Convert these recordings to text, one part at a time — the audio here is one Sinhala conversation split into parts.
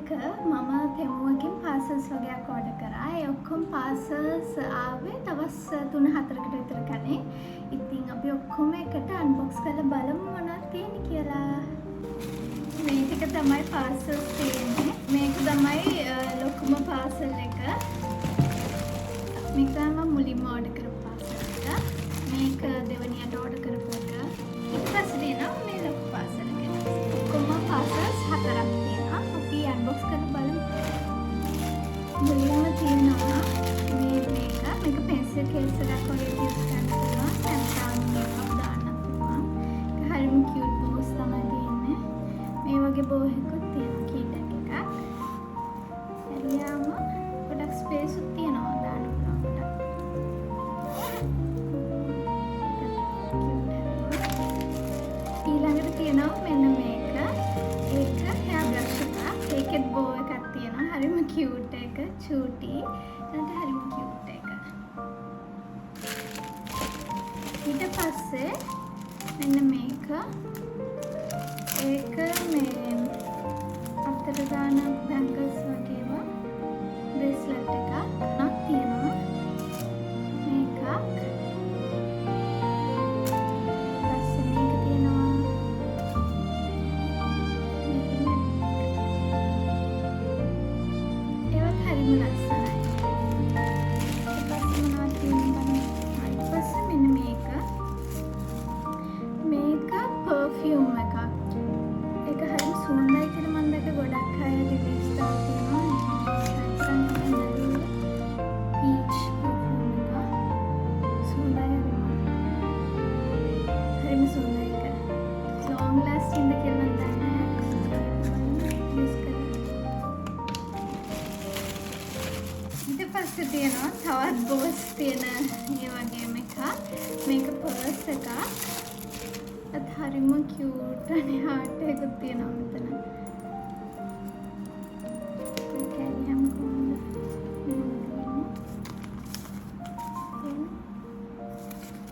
එක මම තෙමුවකින් පාසල්ස් වගේක් ඕඩර් කරා. ඒ ඔක්කොම පාසල්ස් ආවේ දවස් 3-4කට විතර කලින්. ඉතින් අපි ඔක්කොම එකට අන්බොක්ස් කරලා බලමු මොනවද තියෙන්නේ කියලා. මේ ටික තමයි පාසල්ස් තියෙන්නේ. මේක තමයි ලොකුම පාසල් එක. මේක තමයි මුලින්ම ඕඩර් කරපු පාසල් එක. මේක දෙවෙනියට ඕඩර් කරපු එක. ඊට පස්සේ තියෙනවා මේ ලොකු පාසල් එක. ඔක්කොම පාසල්ස් 4ක් තියෙනවා. අපි අන්බොක්ස් කරලා බලමු. මුලින්ම තියෙනවා මේක පෙන්සිල් කේස් එකක් වගේ යූස් කරන්න පුළුවන්. නැත්නම් මේකක් දාන්න පුළුවන්. ඒක හරිම කියුට් බෝස් තමයි තියෙන්නේ. මේ වගේ බෝ එකකුත් තියෙනවා කීටක් එකක්. එළියාම ගොඩක් ස්පේස් උත් තියෙනවා දාන්න පුළුවන් කොට. ඊළඟට තියෙනවා මෙන්න මේක. ඒක hair brush එකක්. ඒකෙත් බෝ එකක් තියෙනවා. හරිම කියුට් එක. චූටි. එතනට හරිම කියුට් එක. ඊට පස්සේ මෙන්න මේක. ඒක මේ අතට දාන බැංගල්ස් වගේම බ්‍රේස්ලට් එකක් නක් තියෙනවා. මේකක්. පස්සේ මේක තියෙනවා. ඒවත් හරිම ලස්සනයි. ඊට පස්සේ මොනවද තියෙන්නේ? ඊට පස්සේ මෙන්න මේක. මේක පර්ෆියුම් එකක්. ඒක හරිම සුවඳයි කියලා මම දැක්ක ගොඩක් අය රිවිව්ස් දාලා තියෙනවා. පීච් පර්ෆියුම් එක. සුවඳයි හරිම සුවඳයි ඒක. ලොන්ග් ලාස්ටිං ද කියලා මම දන්නේ යූස් කරලා. ඊට පස්සේ තියෙනවා තවත් බෝස් තියෙන මේ වගේම එකක්. මේක පර්ස් එකක්. අත් හරිම කියුට් අනේ හાર્ට් එකක් තියෙනවා මෙතන. කැරියම් කොහොමද?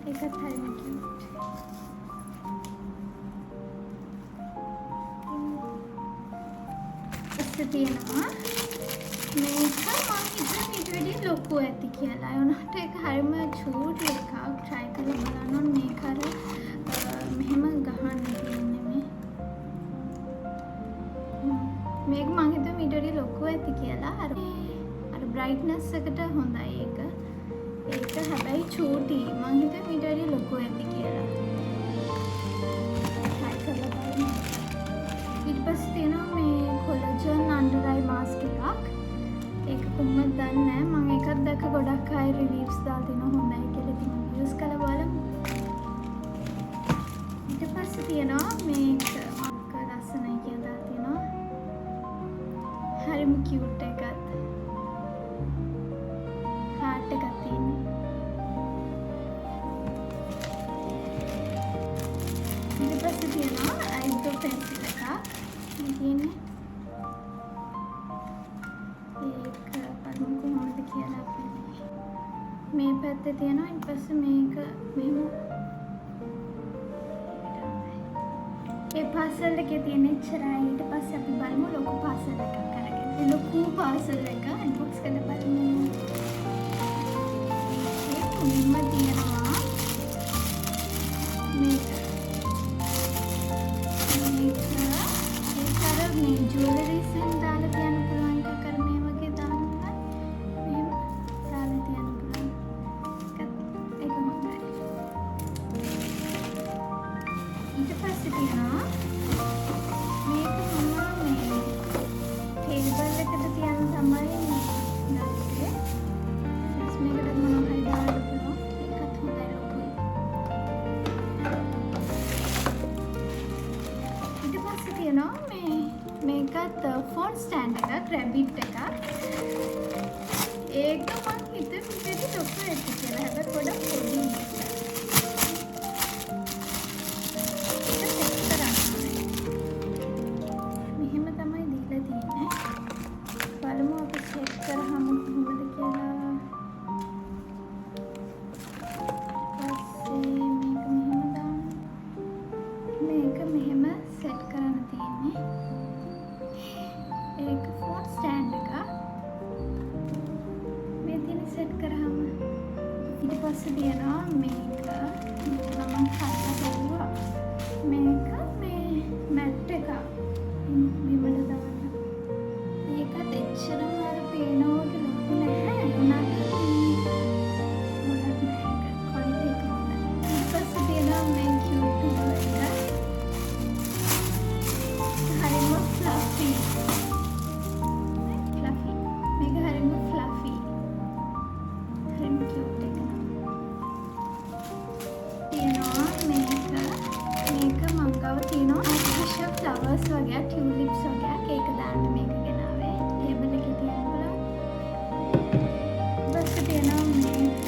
ඒකත් හරිම කියුට්. පස්සේ තියෙනවා මේක මම හිතුවා ඊට වැඩිය ලොකු ඇති කියලා. ඒ වුණාට ඒක හරිම චූටි එකක්. try කරලා බලන්න ඕනේ මේක අර මෙහෙම ගහන්න තියෙන්නේ මේ. මේක මම හිතුවා ඊට වැඩිය ලොකු ඇති කියලා. අර brightness එකට හොඳයි ඒක. ඒක හැබැයි චූටි. මම හිතුවා ඊට වැඩිය ලොකු ඇති කියලා. try කරලා බලමු. ඊට පස්සේ තියෙනවා මේ collagen under eye mask එකක්. ඒක කොහොමද දන්නේ නැහැ. මම ඒකත් දැක්ක ගොඩක් අය රිවිව්ස් දාලා තිනවා හොඳයි කියලා. ඉතින් මම යූස් කරලා බලමු. ඊට පස්සේ තියෙනවා මේක මක්ක ලස්සනයි කියලා දාලා තිනවා. හරිම කියුට් එකක්. හાર્ට් එකක් තියෙන්නේ. ඊට පස්සේ තියෙනවා eyebrow pencil එකක්. මේ තියෙන්නේ ඒක බලමු කොහොමද කියලා අපි. මේ පැත්තේ තියෙනවා. ඊට පස්සේ මේක මෙහෙම. ඒ පාසල් එකේ තියෙන ඉච්චරයි. ඊට පස්සේ අපි බලමු ලොකු පාසල් එකක් අරගෙන. ඒ ලොකු පාසල් එක අන්බොක්ස් කරලා බලමු. ඒක මුලින්ම තියෙනවා මේක. ඒකර මේ ජුවලරිස් එකෙන් දාලා තියන්න පුළුවන් එකක්. අර මේ වගේ දාන්න මෙහෙම දාලා තියන්න පුළුවන්. ඒක හොඳයි. ඊට පස්සේ තියෙනවා මේක මම මේ ටේබල් එකට තියන්න තමයි දාන්නේ. ඊට මේකට මොනවා හරි දාන්න පුළුවන්. ඒකත් හොඳයි ලොකුයි. ඊට පස්සේ තියෙනවා මේකත් ෆෝන් ස්ටෑන්ඩ් එකක්, රැබිට් එකක්. ඒක මම හිතුවේ පිටේ ලොකු ඇති කියලා. හැබැයි පොඩක් පොඩි. මෙහෙම තමයි දීලා තියෙන්නේ. බලමු අපි චෙක් කරාම කොහොමද කියලා. පස්සේ මේක මෙහෙම දාන්න. මේක මෙහෙම සෙට් කරන්න තියෙන්නේ. ඒක තියෙනවා මේක මම හදලා බලුවා. මේක මේ මැට් එක බිමට දාන්න. ඒකත් එච්චරම අර පේනවා වගේ ලොකු නැහැ. උනාට මොකක්ද මේක කොයිද එක හොඳයි. ඊපස්සේ තියෙනවා මේ කියුට් එක. හරිම ෆ්ලෆි. ෆ්ලෆි. මේක හරිම ෆ්ලෆි. හරිම කියුට් එක. තියෙනවා මේක මං ගාව තියෙනවා ආර්ටිෆිෂල් ෆ්ලවර්ස් වගේ ටියුලිප්ස් වගේ ඒක දාන්න මේක ගෙනාවේ ටේබල් එකේ තියන්න බලන්න. බස් තියෙනවා මේක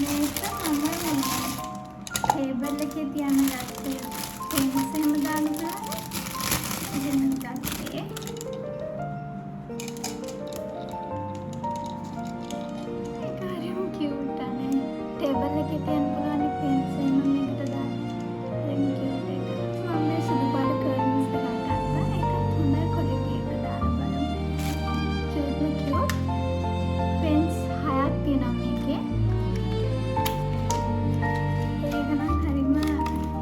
මම ටේබල් එකේ තියන්න ගත්තේ පෙන්ස් එහෙම දාන්න බලන්න. එහෙම ගත්තේ ඒක හරිම කියුට් අනේ ටේබල් එකේ තියන්න පුළුවන් පෙන්ස් එහෙම මේකට දාන්න. හරිම කියුට් එක. මම මේ සුදු පාට කර්ටන්ස් දෙකක් ගත්තා. ඒකත් හොඳයි ක්වොලිටි එක දාලා බලමු. කියුට්ම කියුට්. පෙන්ස් 6ක් තියෙනවා මේකේ. ඒක නම් හරිම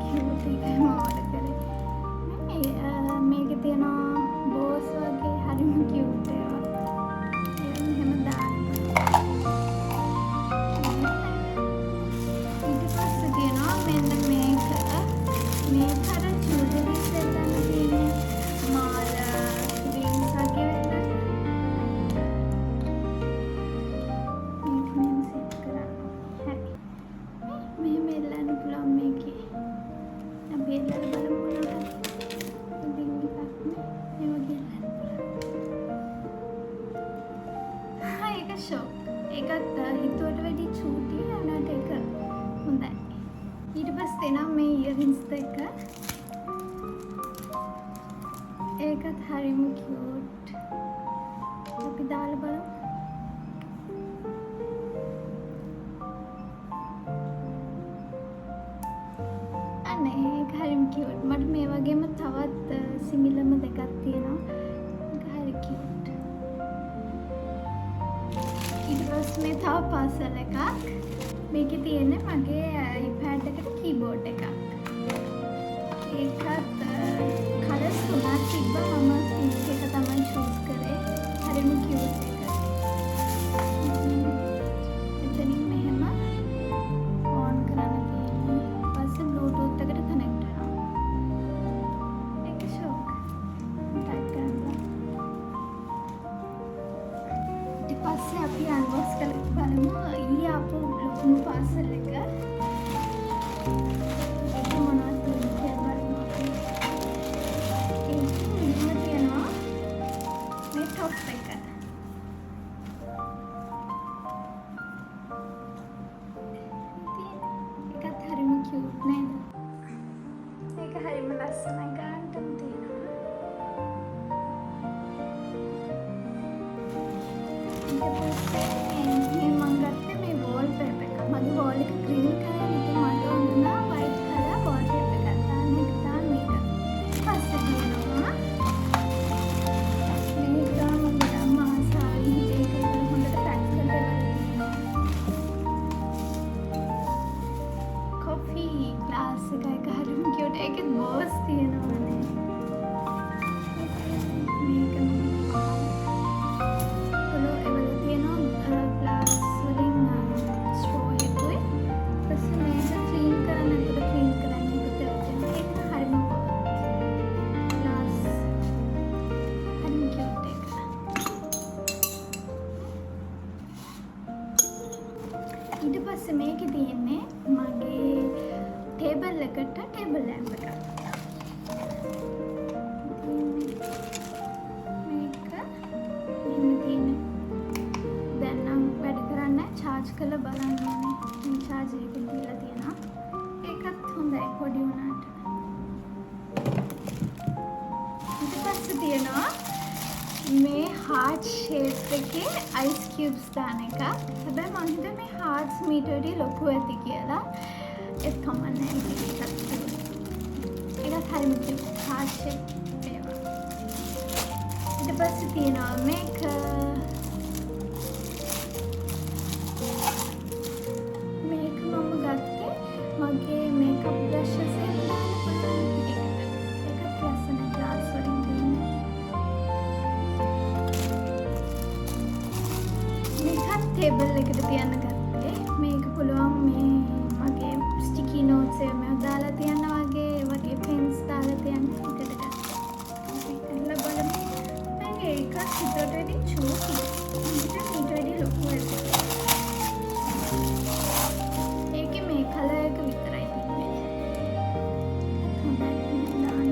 කියුට් එකයි මම ඕඩර් කරේ. මේකේ තියෙනවා බෝස් වගේ හරිම කියුට් ඒවා. ඒක මෙහෙම දාන්න. ඊට පස්සේ තියෙනවා මෙන්න මේක. මේක අර ජුවලරිස් දෙන්න තියෙන්නේ. මාල රින්ග්ස් වගේ වෙන්න. මේක මෙහෙම සෙට් කරන්න. හරි. මෙහෙම එල්ලන්න පුළුවන් මේකේ. අපි එල්ලලා බලමු මොනවද. ඉතින් එකක් නේ. මේ වගේ එල්ලන්න පුළුවන්. ඒක ෂොක්. ඒකත් හිතුවට වැඩි චූටි අනට එක හොඳයි. ඊට පස්සේ තියෙනවා මේ ඉයරින්ග්ස් දෙක. ඒකත් හරිම කියුට්. අපි දාලා බලමු. අනේ ඒක හරිම කියුට්. මට මේ වගේම තවත් සිමිලම දෙකක් තියෙනවා. ඒක හරි කියුට්. ඊට පස්සේ මේ තව පාසල් එකක්. මේකේ තියෙන්නේ මගේ iPad එකට කීබෝඩ් එකක්. ඒකත් කලර්ස් තුනක් තිබ්බා. මම පින්ක් එක තමයි චූස් කරේ. හරිම කියුට් එක. එතනින් මෙහෙම ඕන් කරන්න තියෙන්නේ. පස්සේ Bluetooth එකට කනෙක්ට් වෙනවා. ඒක ෂොක්. ටයිප් කරන්න. ඊට පස්සේ අපි අන්බොක්ස් කරලා බලමු ඊයේ ආපු ලොකුම පාසල් එක. ඒක මොනවද තියෙන්නේ කියලා බලමු අපි. ඒකෙන් තියෙනවා මේ টොප් එක. ඒකත් හරිම කියුට් නේද? ඒක හරිම ලස්සනයි ගානටම තියෙනවා. ඊට පස්සේ මේ මං ගත්තේ මේ wallpaper එක. මගේ wall එක green colour එක මට ඕන white colour wallpaper එකක් දාන්න. ඒක දාන්න මේක. පස්සේ තියෙනවා මේක දාන්න මම සාරි ඒක හොඳට පැක් කරලා coffee glass එකක හරිම කියුට්. ඒකේ බෝස් තියෙනවානේ. මේක ඊට පස්සේ මේකේ තියෙන්නේ මගේ ටේබල් එකට ටේබල් ලැම්ප් එකක්. මේක මෙන්න තියෙන්නේ. දැන් නම් වැඩ කරන්නේ charge කරලා බලන්න ඕනේ. මේ charger එක දීලා තියෙනවා. ඒකත් හොඳයි පොඩි වුණාට. ඊට පස්සේ තියෙනවා මේ heart shape එකේ ice cubes දාන එක. හැබැයි මම හිතුවා මේ hearts meter ලොකු ඇති කියලා. ඒක කමන්නේ ඒකත් හරිම cute heart shape ඒවා. ඊට පස්සේ තියෙනවා මේක ටේබල් එකට තියන්න ගත්තේ. මේක පුළුවන් මේ මගේ ස්ටිකි නෝට්ස් එකම දාලා තියන්න වගේ පෙන්ස් දාලා තියන්න එකට ගත්තා. අපි කරලා බලමු. මේක හිතට වැඩි චූටි. ඊට වැඩි ලොකු එකක්. ඒකේ මේ කලර් එක විතරයි තිබ්බේ. හොඳයි දාන්න.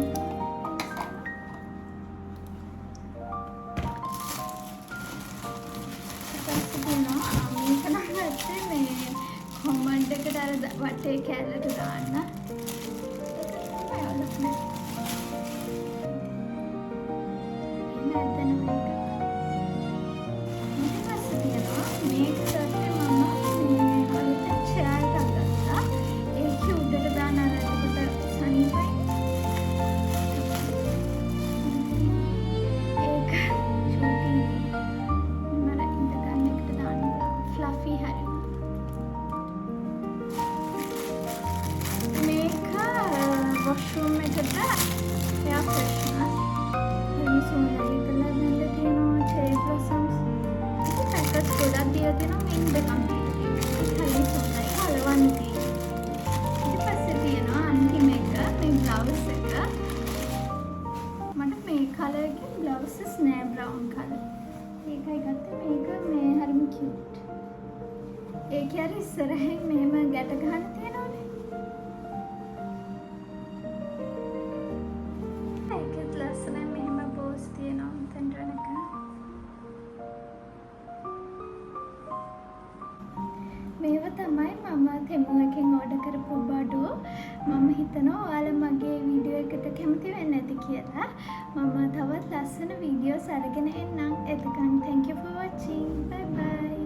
කොමන්ට් එකට අර වටේ කැලලට දාන්න. ඒක තමයි ඔලොස්නේ. නැත්නම් මේක. ඊට පස්සේ තියනවා මේක සර්ට් මම මේ අලුත් චෙයාර් එකක් ගත්තා. ඒක උඩට දාන අර එතකොට සනීපයි. ඒක චූටි මම ඉඳ ගන්න එකට දාන්න ෆ්ලෆි හරි. වොෂ්රූම් එකට එයා ෆ්‍රෙෂ්නර් මිනිස්සුන්ගේ කලර් වෙන්න තියෙනවා චෙරි බ්ලොසම්ස් ඉතින් පැකට් ගොඩක් දීලා තියෙනවා මින් දෙකක් දීලා හරි සොඳයි හලවන්න තියෙනවා ඊට පස්සේ තියෙනවා අන්තිම එක මේ බ්ලවුස් එක මට මේ කලර් එකේ බ්ලවුසස් නෑ බ්‍රවුන් කලර් ඒකයි ගත්තේ මේක මේ හරිම කියුට් ඒකේ අර ඉස්සරහින් මෙහෙම ගැට ගන්න තියෙනවනේ මේව තමයි මම තෙමු එකෙන් ඕඩර් කරපු බඩු මම හිතනවා ඔයාලා මගේ වීඩියෝ එකට කැමති වෙන්නේ නැති කියලා මම තවත් ලස්සන වීඩියෝස් අරගෙන එන්නම් එතකන් thank you for watching bye bye